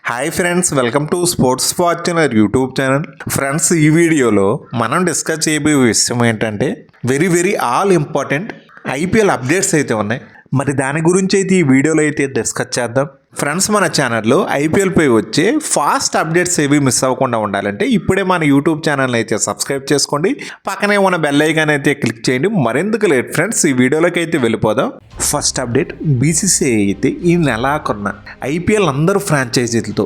Hi friends, welcome to sports Fortuner YouTube channel. Friends, ఈ వీడియోలో మనం డిస్కస్ చేయబోయే విషయం ఏంటంటే very all important IPL updates అయితే ఉన్నాయి. మరి దాని గురించి అయితే ఈ వీడియోలో అయితే డిస్కస్ చేద్దాం. ఫ్రెండ్స్, మన ఛానల్లో ఐపీఎల్పై వచ్చే ఫాస్ట్ అప్డేట్స్ ఏవి మిస్ అవ్వకుండా ఉండాలంటే ఇప్పుడే మన యూట్యూబ్ ఛానల్ అయితే సబ్స్క్రైబ్ చేసుకోండి. పక్కనే ఉన్న బెల్ ఐకాన్ అయితే క్లిక్ చేయండి. మరెందుకు లేట్ ఫ్రెండ్స్, ఈ వీడియోలోకి అయితే వెళ్ళిపోదాం. ఫస్ట్ అప్డేట్, బీసీసీఐ అయితే ఈ నెలాఖరున ఐపీఎల్ అందరూ ఫ్రాంచైజీలతో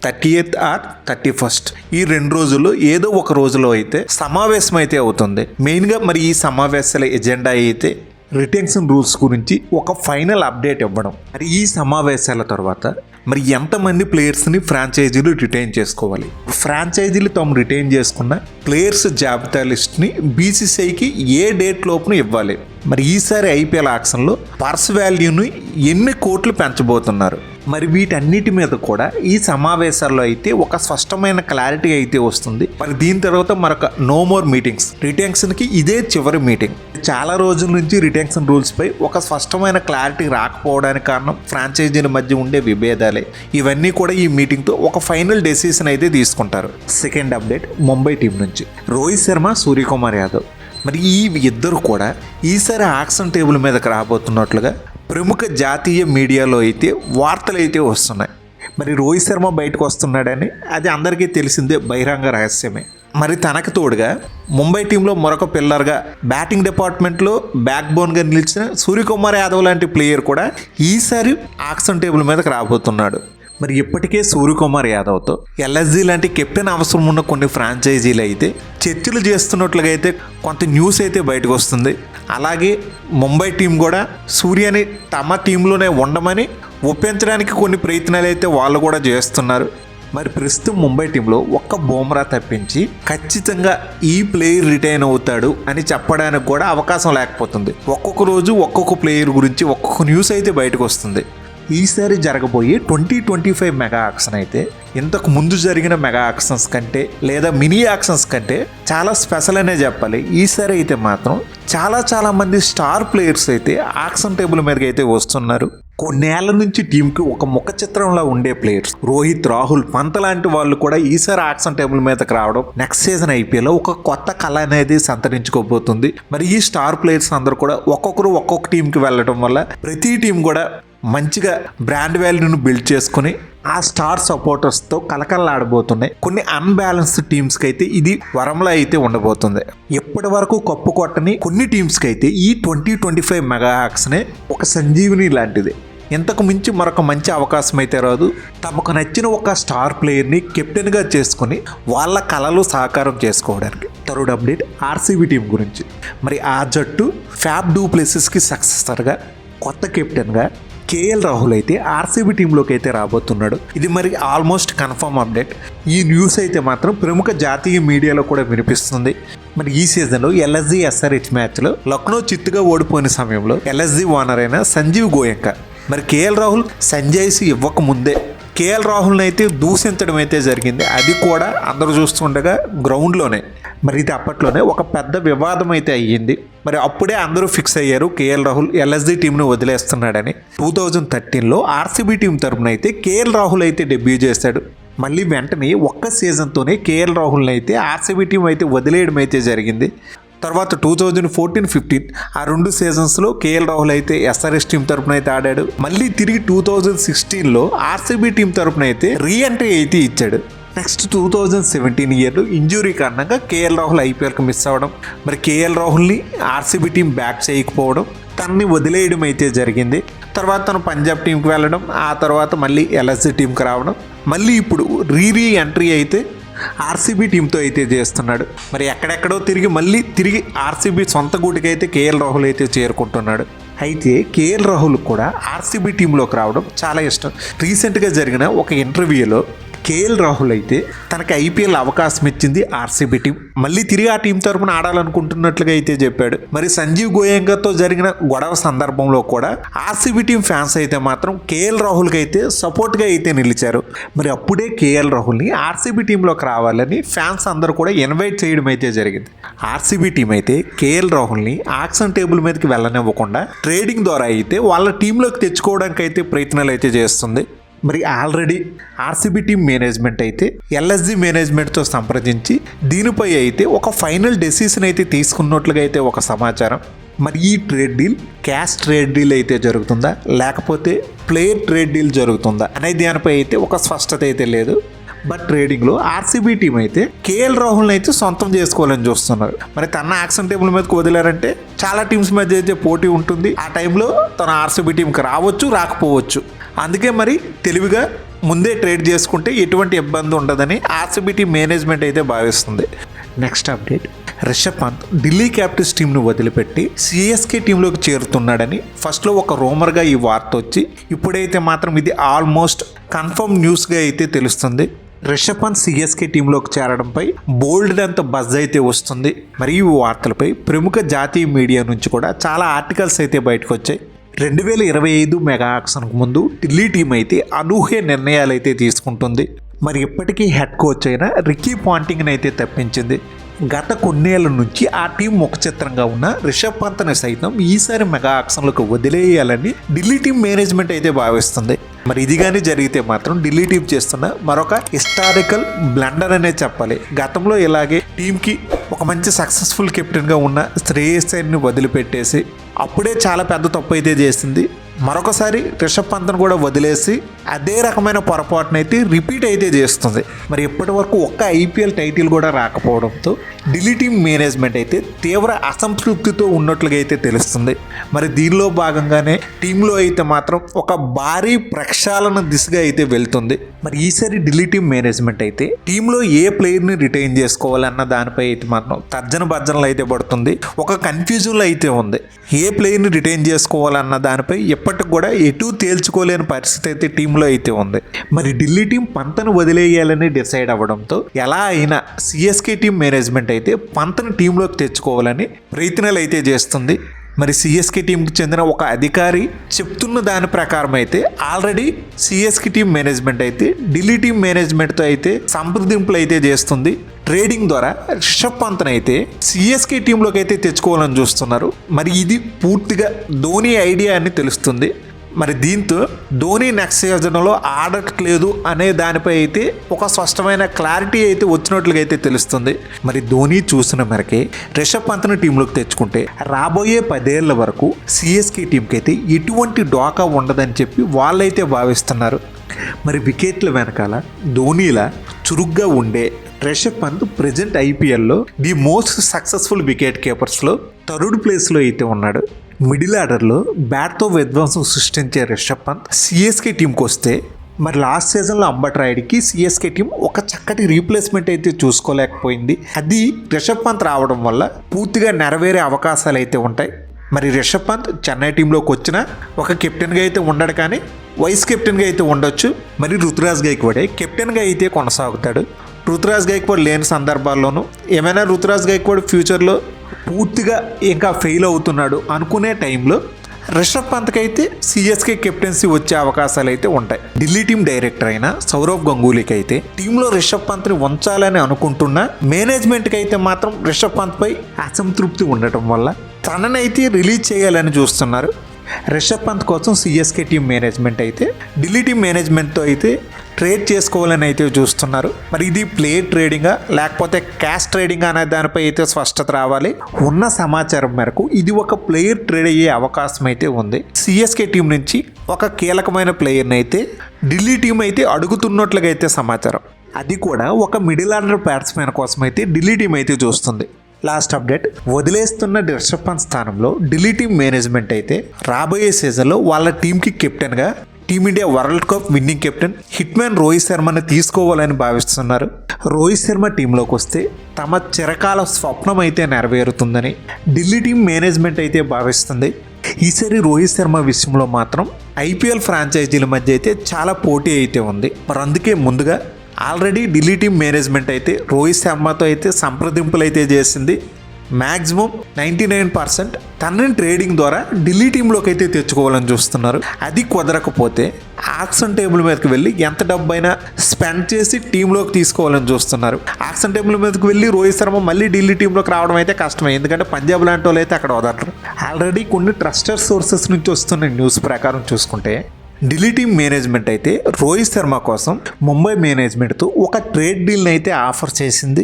30th ఆర్ 31st ఈ 2 రోజుల్లో ఏదో ఒక రోజులో అయితే సమావేశం అయితే అవుతుంది. మెయిన్గా మరి ఈ సమావేశాల ఎజెండా అయితే రిటెన్షన్ రూల్స్ గురించి ఒక ఫైనల్ అప్డేట్ ఇవ్వడం. మరి ఈ సమావేశాల తర్వాత మరి ఎంతమంది ప్లేయర్స్ని ఫ్రాంచైజీలు రిటైన్ చేసుకోవాలి, ఫ్రాంచైజీలు తాము రిటైన్ చేసుకున్న ప్లేయర్స్ జాబితా లిస్ట్ని బీసీసీఐకి ఏ డేట్ లోపున ఇవ్వాలి, మరి ఈసారి ఐపీఎల్ ఆక్షన్లో పర్స్ వాల్యూని ఎన్ని కోట్లు పెంచబోతున్నారు, మరి వీటన్నిటి మీద కూడా ఈ సమావేశాల్లో అయితే ఒక స్పష్టమైన క్లారిటీ అయితే వస్తుంది. మరి దీని తర్వాత మరొక నో మోర్ మీటింగ్స్, రిటెన్షన్కి ఇదే చివరి మీటింగ్. చాలా రోజుల నుంచి రిటెన్షన్ రూల్స్ పై ఒక స్పష్టమైన క్లారిటీ రాకపోవడానికి కారణం ఫ్రాంచైజీల మధ్య ఉండే విభేదాలే. ఇవన్నీ కూడా ఈ మీటింగ్తో ఒక ఫైనల్ డెసిషన్ అయితే తీసుకుంటారు. సెకండ్ అప్డేట్, ముంబై టీం నుంచి రోహిత్ శర్మ, సూర్యకుమార్ యాదవ్, మరి ఈ ఇద్దరు కూడా ఈసారి ఆక్షన్ టేబుల్ మీదకి రాబోతున్నట్లుగా ప్రముఖ జాతీయ మీడియాలో అయితే వార్తలు అయితే వస్తున్నాయి. మరి రోహిత్ శర్మ బయటకు వస్తున్నాడని అది అందరికీ తెలిసిందే, బహిరంగ రహస్యమే. మరి తనకు తోడుగా ముంబై టీంలో మరొక పిల్లర్గా బ్యాటింగ్ డిపార్ట్మెంట్లో బ్యాక్ బోన్గా నిలిచిన సూర్యకుమార్ యాదవ్ లాంటి ప్లేయర్ కూడా ఈసారి ఆక్షన్ టేబుల్ మీదకి రాబోతున్నాడు. మరి ఇప్పటికే సూర్యకుమార్ యాదవ్తో ఎల్ఎస్జీ లాంటి కెప్టెన్ అవసరం ఉన్న కొన్ని ఫ్రాంచైజీలు అయితే చర్చలు చేస్తున్నట్లుగా అయితే కొంత న్యూస్ అయితే బయటకు వస్తుంది. అలాగే ముంబై టీం కూడా సూర్యని తమ టీంలోనే ఉండమని ఒప్పించడానికి కొన్ని ప్రయత్నాలు అయితే వాళ్ళు కూడా చేస్తున్నారు. మరి ప్రస్తుతం ముంబై టీంలో ఒక్క బుమ్రా తప్పించి ఖచ్చితంగా ఈ ప్లేయర్ రిటైన్ అవుతాడు అని చెప్పడానికి కూడా అవకాశం లేకపోతుంది. ఒక్కొక్క రోజు ఒక్కొక్క ప్లేయర్ గురించి ఒక్కొక్క న్యూస్ అయితే బయటకు వస్తుంది. ఈసారి జరగబోయే 2025 మెగా ఆక్షన్ అయితే ఇంతకు ముందు జరిగిన మెగా ఆక్షన్స్ కంటే లేదా మినీ ఆక్షన్స్ కంటే చాలా స్పెషల్ అనే చెప్పాలి. ఈసారి అయితే మాత్రం చాలా మంది స్టార్ ప్లేయర్స్ అయితే ఆక్షన్ టేబుల్ మీదకి అయితే వస్తున్నారు. కొన్నేళ్ల నుంచి టీంకి ఒక ముఖ చిత్రంలో ఉండే ప్లేయర్స్ రోహిత్, రాహుల్, పంత్ లాంటి వాళ్ళు కూడా ఈసారి ఆక్షన్ టేబుల్ మీదకి రావడం నెక్స్ట్ సీజన్ ఐపీఎల్ ఒక కొత్త కళ అనేది సంతరించుకోబోతుంది. మరి ఈ స్టార్ ప్లేయర్స్ అందరూ కూడా ఒక్కొక్కరు ఒక్కొక్క టీంకి వెళ్ళడం వల్ల ప్రతి టీం కూడా మంచిగా బ్రాండ్ వాల్యూను బిల్డ్ చేసుకుని ఆ స్టార్ సపోర్టర్స్తో కలకలలాడబోతున్నాయి. కొన్ని అన్బ్యాలెన్స్డ్ టీమ్స్కి అయితే ఇది వరంలా అయితే ఉండబోతుంది. ఎప్పటి వరకు కప్పు కొట్టని కొన్ని టీమ్స్కి అయితే ఈ 2025 మెగా ఆక్షనే ఒక సంజీవిని లాంటిది. ఇంతకు మించి మరొక మంచి అవకాశం అయితే రాదు. తమకు నచ్చిన ఒక స్టార్ ప్లేయర్ని కెప్టెన్గా చేసుకుని వాళ్ళ కళలు సాకారం చేసుకోవడానికి. థర్డ్ అప్డేట్, ఆర్సీబీ టీం గురించి. మరి ఆ జట్టు ఫ్యాబ్ డూ ప్లేసెస్కి సక్సెసర్గా కొత్త కెప్టెన్గా కేఎల్ రాహుల్ అయితే ఆర్సీబీ టీంలోకి అయితే రాబోతున్నాడు. ఇది మరి ఆల్మోస్ట్ కన్ఫర్మ్ అప్డేట్. ఈ న్యూస్ అయితే మాత్రం ప్రముఖ జాతీయ మీడియాలో కూడా వినిపిస్తుంది. మరి ఈ సీజన్లో ఎల్ఎస్జీ ఎస్ఆర్హెచ్ మ్యాచ్లో లక్నో చిత్తుగా ఓడిపోయిన సమయంలో ఎల్ఎస్జీ ఓనర్ అయిన సంజీవ్ గోయంకా మరి కేఎల్ రాహుల్ సంజయ్స్ ఇవ్వకముందే కేఎల్ రాహుల్ని అయితే దూషించడం అయితే జరిగింది. అది కూడా అందరూ చూస్తుండగా గ్రౌండ్లోనే. మరి ఇది అప్పట్లోనే ఒక పెద్ద వివాదం అయితే అయ్యింది. మరి అప్పుడే అందరూ ఫిక్స్ అయ్యారు కేఎల్ రాహుల్ ఎల్ఎస్జీ టీంను వదిలేస్తున్నాడని. 2013లో ఆర్సీబీ టీం తరపున అయితే కేఎల్ రాహుల్ అయితే డెబ్యూ చేశాడు. మళ్ళీ వెంటనే ఒక్క సీజన్తోనే కేఎల్ రాహుల్ని అయితే ఆర్సీబీ టీం అయితే వదిలేయడం అయితే జరిగింది. తర్వాత 2014-15 ఆ 2 సీజన్స్లో కేఎల్ రాహుల్ అయితే ఎస్ఆర్ఎస్ టీం తరపున అయితే ఆడాడు. మళ్ళీ తిరిగి 2016లో ఆర్సీబీ టీం తరపున అయితే రీఎంట్రీ అయితే ఇచ్చాడు. నెక్స్ట్ 2017 ఇయర్లో ఇంజురీ కారణంగా కేఎల్ రాహుల్ ఐపీఎల్కి మిస్ అవ్వడం, మరి కేఎల్ రాహుల్ని ఆర్సీబీ టీం బ్యాక్ చేయకపోవడం, తనని వదిలేయడం అయితే జరిగింది. తర్వాత తను పంజాబ్ టీంకి వెళ్ళడం, ఆ తర్వాత మళ్ళీ ఎల్ఎస్జీ టీంకి రావడం, మళ్ళీ ఇప్పుడు రీ ఎంట్రీ అయితే ఆర్సీబీ టీంతో అయితే చేస్తున్నాడు. మరి ఎక్కడెక్కడో తిరిగి ఆర్సీబీ సొంత గూటికి అయితే కేఎల్ రాహుల్ అయితే చేరుకుంటున్నాడు. అయితే కేఎల్ రాహుల్ కూడా ఆర్సీబీ టీంలోకి రావడం చాలా ఇష్టం. రీసెంట్గా జరిగిన ఒక ఇంటర్వ్యూలో కేఎల్ రాహుల్ అయితే తనకి ఐపీఎల్ అవకాశం ఇచ్చింది ఆర్సీబీ టీం, మళ్ళీ తిరిగి ఆ టీం తరపున ఆడాలనుకుంటున్నట్లుగా అయితే చెప్పాడు. మరి సంజీవ్ గోయంకాతో జరిగిన గొడవ సందర్భంలో కూడా ఆర్సీబీ టీం ఫ్యాన్స్ అయితే మాత్రం కేఎల్ రాహుల్కి అయితే సపోర్ట్గా అయితే నిలిచారు. మరి అప్పుడే కేఎల్ రాహుల్ని ఆర్సీబీ టీంలోకి రావాలని ఫ్యాన్స్ అందరూ కూడా ఇన్వైట్ చేయడం అయితే జరిగింది. ఆర్సీబీ టీం అయితే కేఎల్ రాహుల్ని ఆక్షన్ టేబుల్ మీదకి వెళ్ళనివ్వకుండా ట్రేడింగ్ ద్వారా అయితే వాళ్ళ టీంలోకి తెచ్చుకోవడానికి అయితే ప్రయత్నాలు అయితే చేస్తుంది. మరి ఆల్రెడీ ఆర్సీబీ టీం మేనేజ్మెంట్ అయితే ఎల్ఎస్జీ మేనేజ్మెంట్తో సంప్రదించి దీనిపై అయితే ఒక ఫైనల్ డెసిషన్ అయితే తీసుకున్నట్లుగా అయితే ఒక సమాచారం. మరి ఈ trade deal cash trade deal అయితే జరుగుతుందా లేకపోతే ప్లేయర్ ట్రేడ్ డీల్ జరుగుతుందా అనే దానిపై అయితే ఒక స్పష్టత అయితే లేదు. బట్ ట్రేడింగ్లో ఆర్సీబీ టీం అయితే కేఎల్ రాహుల్ని అయితే సొంతం చేసుకోవాలని చూస్తున్నారు. మరి తన యాక్షన్ టేబుల్ మీదకి వదిలారంటే చాలా టీమ్స్ మధ్య అయితే పోటీ ఉంటుంది. ఆ టైంలో తన ఆర్సీబీ టీంకి రావచ్చు రాకపోవచ్చు. అందుకే మరి తెలివిగా ముందే ట్రేడ్ చేసుకుంటే ఎటువంటి ఇబ్బంది ఉండదని ఆర్సీబీ టీం మేనేజ్మెంట్ అయితే భావిస్తుంది. Next update, Rishabh Pant Delhi Capitals టీంను వదిలిపెట్టి సిఎస్కే టీంలోకి చేరుతున్నాడని ఫస్ట్లో ఒక రూమర్గా ఈ వార్త వచ్చి ఇప్పుడైతే మాత్రం ఇది ఆల్మోస్ట్ కన్ఫర్మ్ న్యూస్గా అయితే తెలుస్తుంది. రిషబ్ పంత్ సిఎస్కే టీంలోకి చేరడంపై బోల్డ్ అంత బజ్ అయితే వస్తుంది. మరి ఈ వార్తలపై ప్రముఖ జాతీయ మీడియా నుంచి కూడా చాలా ఆర్టికల్స్ అయితే బయటకు వచ్చాయి. 2025 మెగా ఆక్షన్కు ముందు ఢిల్లీ టీం అయితే అనూహ్య నిర్ణయాలు అయితే తీసుకుంటుంది. మరి ఇప్పటికీ హెడ్ కోచ్ అయిన రికీ పాంటింగ్ని అయితే తప్పించింది. గత కొన్నేళ్ల నుంచి ఆ టీం ముఖచిత్రంగా ఉన్న రిషబ్ పంత్ని సైతం ఈసారి మెగా ఆక్షన్లకు వదిలేయాలని ఢిల్లీ టీం మేనేజ్మెంట్ అయితే భావిస్తుంది. మరి ఇది కానీ జరిగితే మాత్రం ఢిల్లీ టీం చేస్తున్న మరొక హిస్టారికల్ బ్లండర్ అనే చెప్పాలి. గతంలో ఇలాగే టీంకి ఒక మంచి సక్సెస్ఫుల్ కెప్టెన్గా ఉన్న శ్రేయస్ అయ్యర్ని వదిలిపెట్టేసి అప్పుడే చాలా పెద్ద తప్పు అయితే చేసింది. మరొకసారి రిషబ్ పంత్ను కూడా వదిలేసి అదే రకమైన పొరపాటునైతే రిపీట్ అయితే చేస్తుంది. మరి ఇప్పటి వరకు ఒక్క ఐపీఎల్ టైటిల్ కూడా రాకపోవడంతో ఢిల్లీ టీం మేనేజ్మెంట్ అయితే తీవ్ర అసంతృప్తితో ఉన్నట్లుగా అయితే తెలుస్తుంది. మరి దీనిలో భాగంగానే టీంలో అయితే మాత్రం ఒక భారీ ప్రక్షాళన దిశగా అయితే వెళ్తుంది. మరి ఈసారి ఢిల్లీ టీం మేనేజ్మెంట్ అయితే టీంలో ఏ ప్లేయర్ని రిటైన్ చేసుకోవాలన్న దానిపై అయితే మాత్రం తర్జన భర్జనలు అయితే పడుతుంది. ఒక కన్ఫ్యూజన్లో అయితే ఉంది. ఏ ప్లేయర్ని రిటైన్ చేసుకోవాలన్న దానిపై ఇప్పటికి కూడా ఎటు తేల్చుకోలేని పరిస్థితి అయితే టీంలో అయితే ఉంది. మరి ఢిల్లీ టీం పంత్ను వదిలేయాలని డిసైడ్ అవ్వడంతో ఎలా అయినా సిఎస్కే టీం మేనేజ్మెంట్ అయితే పంత్ను టీంలోకి తెచ్చుకోవాలని ప్రయత్నాలు అయితే చేస్తుంది. మరి సిఎస్కే టీంకి చెందిన ఒక అధికారి చెప్తున్న దాని ప్రకారం అయితే ఆల్రెడీ సిఎస్కే టీం మేనేజ్మెంట్ అయితే ఢిల్లీ టీం మేనేజ్మెంట్తో అయితే సంప్రదింపులు అయితే చేస్తుంది. ట్రేడింగ్ ద్వారా రిషబ్ పంత్ని అయితే సిఎస్కే టీంలోకి అయితే తెచ్చుకోవాలని చూస్తున్నారు. మరి ఇది పూర్తిగా ధోని ఐడియా అని తెలుస్తుంది. మరి దీంతో ధోని నెక్స్ట్ సీజన్లో ఆడట్లేదు అనే దానిపై అయితే ఒక స్పష్టమైన క్లారిటీ అయితే వచ్చినట్లుగా అయితే తెలుస్తుంది. మరి ధోని చూసిన మేరకే రిషబ్ పంత్ని టీంలోకి తెచ్చుకుంటే రాబోయే 10 ఏళ్ల వరకు సిఎస్కే టీంకి అయితే ఎటువంటి డోకా ఉండదని చెప్పి వాళ్ళైతే భావిస్తున్నారు. మరి వికెట్ల వెనకాల ధోనిలా చురుగ్గా ఉండే రిషబ్ పంత్ ప్రజెంట్ ఐపీఎల్లో ది మోస్ట్ సక్సెస్ఫుల్ వికెట్ కీపర్స్లో 3rd ప్లేస్లో అయితే ఉన్నాడు. మిడిల్ ఆర్డర్లో బ్యాట్తో విధ్వంసం సృష్టించే రిషబ్ పంత్ సిఎస్కే టీంకి వస్తే మరి లాస్ట్ సీజన్లో అంబట్ రాయుడికి సిఎస్కే టీం ఒక చక్కటి రీప్లేస్మెంట్ అయితే చూసుకోలేకపోయింది. అది రిషబ్ పంత్ రావడం వల్ల పూర్తిగా నెరవేరే అవకాశాలు అయితే ఉంటాయి. మరి రిషబ్ పంత్ చెన్నై టీంలోకి వచ్చిన ఒక కెప్టెన్గా అయితే ఉండడు, కానీ వైస్ కెప్టెన్గా అయితే ఉండొచ్చు. మరి రుతురాజ్ గైక్వాడే కెప్టెన్గా అయితే కొనసాగుతాడు. రుతురాజ్ గైక్వాడ్ లేని సందర్భాల్లోనూ ఏమైనా రుతురాజ్ గైక్వాడ్ ఫ్యూచర్లో పూర్తిగా ఇంకా ఫెయిల్ అవుతున్నాడు అనుకునే టైంలో రిషబ్ పంత్కి అయితే సిఎస్కే కెప్టెన్సీ వచ్చే అవకాశాలు అయితే ఉంటాయి. ఢిల్లీ టీం డైరెక్టర్ అయిన సౌరవ్ గంగూలీకి అయితే టీంలో రిషబ్ పంత్ని ఉంచాలని అనుకుంటున్న మేనేజ్మెంట్కి అయితే మాత్రం రిషబ్ పంత్పై అసంతృప్తి ఉండటం వల్ల తననైతే రిలీజ్ చేయాలని చూస్తున్నారు. రిషబ్ పంత్ కోసం సిఎస్కే టీం మేనేజ్మెంట్ అయితే ఢిల్లీ టీం మేనేజ్మెంట్తో అయితే ట్రేడ్ చేసుకోవాలని అయితే చూస్తున్నారు. మరి ఇది ప్లేయర్ ట్రేడింగా లేకపోతే క్యాష్ ట్రేడింగ్ అనే దానిపై అయితే స్పష్టత రావాలి. ఉన్న సమాచారం మేరకు ఇది ఒక ప్లేయర్ ట్రేడ్ అయ్యే అవకాశం అయితే ఉంది. సిఎస్కే టీం నుంచి ఒక కీలకమైన ప్లేయర్ని అయితే ఢిల్లీ టీం అయితే అడుగుతున్నట్లుగా అయితే సమాచారం. అది కూడా ఒక మిడిల్ ఆర్డర్ బ్యాట్స్మెన్ కోసం అయితే ఢిల్లీ టీం అయితే చూస్తుంది. లాస్ట్ అప్డేట్, వదిలేస్తున్న రిషబ్ పంత్ స్థానంలో ఢిల్లీ టీం మేనేజ్మెంట్ అయితే రాబోయే సీజన్లో వాళ్ళ టీంకి కెప్టెన్గా team India world cup winning captain hitman Rohit శర్మని తీసుకోవాలని భావిస్తున్నారు. రోహిత్ శర్మ టీంలోకి వస్తే తమ చిరకాల స్వప్నం అయితే నెరవేరుతుందని ఢిల్లీ టీం మేనేజ్మెంట్ అయితే భావిస్తుంది. ఈసారి రోహిత్ శర్మ విషయంలో మాత్రం ఐపీఎల్ ఫ్రాంచైజీల మధ్య అయితే చాలా పోటీ అయితే ఉంది. మరి అందుకే ముందుగా ఆల్రెడీ ఢిల్లీ టీం మేనేజ్మెంట్ అయితే రోహిత్ శర్మతో అయితే సంప్రదింపులు అయితే చేసింది. మ్యాక్సిమం 99% తనని ట్రేడింగ్ ద్వారా ఢిల్లీ టీంలోకి అయితే తెచ్చుకోవాలని చూస్తున్నారు. అది కుదరకపోతే ఆక్షన్ టేబుల్ మీదకి వెళ్ళి ఎంత డబ్బైనా స్పెండ్ చేసి టీంలోకి తీసుకోవాలని చూస్తున్నారు. ఆక్షన్ టేబుల్ మీదకి వెళ్ళి రోహిత్ శర్మ మళ్ళీ ఢిల్లీ టీంలోకి రావడం అయితే కష్టమే, ఎందుకంటే పంజాబ్ లాంటి వాళ్ళు అయితే అక్కడ వదలరు. ఆల్రెడీ కొన్ని ట్రస్టెడ్ సోర్సెస్ నుంచి వస్తున్న న్యూస్ ప్రకారం చూసుకుంటే ఢిల్లీ టీమ్ మేనేజ్మెంట్ అయితే రోహిత్ శర్మ కోసం ముంబై మేనేజ్మెంట్తో ఒక ట్రేడ్ డీల్ని అయితే ఆఫర్ చేసింది.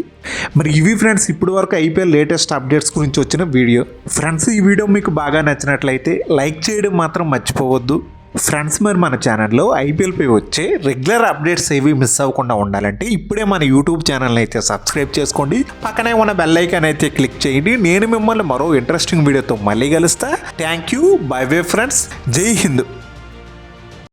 మరి ఇవి ఫ్రెండ్స్ ఇప్పటి వరకు ఐపీఎల్ లేటెస్ట్ అప్డేట్స్ గురించి వచ్చిన వీడియో. ఫ్రెండ్స్ ఈ వీడియో మీకు బాగా నచ్చినట్లయితే లైక్ చేయడం మాత్రం మర్చిపోవద్దు. ఫ్రెండ్స్ మరి మన ఛానల్లో ఐపీఎల్పై వచ్చే రెగ్యులర్ అప్డేట్స్ ఏవి మిస్ అవ్వకుండా ఉండాలంటే ఇప్పుడే మన యూట్యూబ్ ఛానల్ని అయితే సబ్స్క్రైబ్ చేసుకోండి. పక్కనే ఉన్న బెల్ ఐకాన్ అయితే క్లిక్ చేయండి. నేను మిమ్మల్ని మరో ఇంట్రెస్టింగ్ వీడియోతో మళ్ళీ కలుస్తా. Thank you. By bye friends. జై హింద్.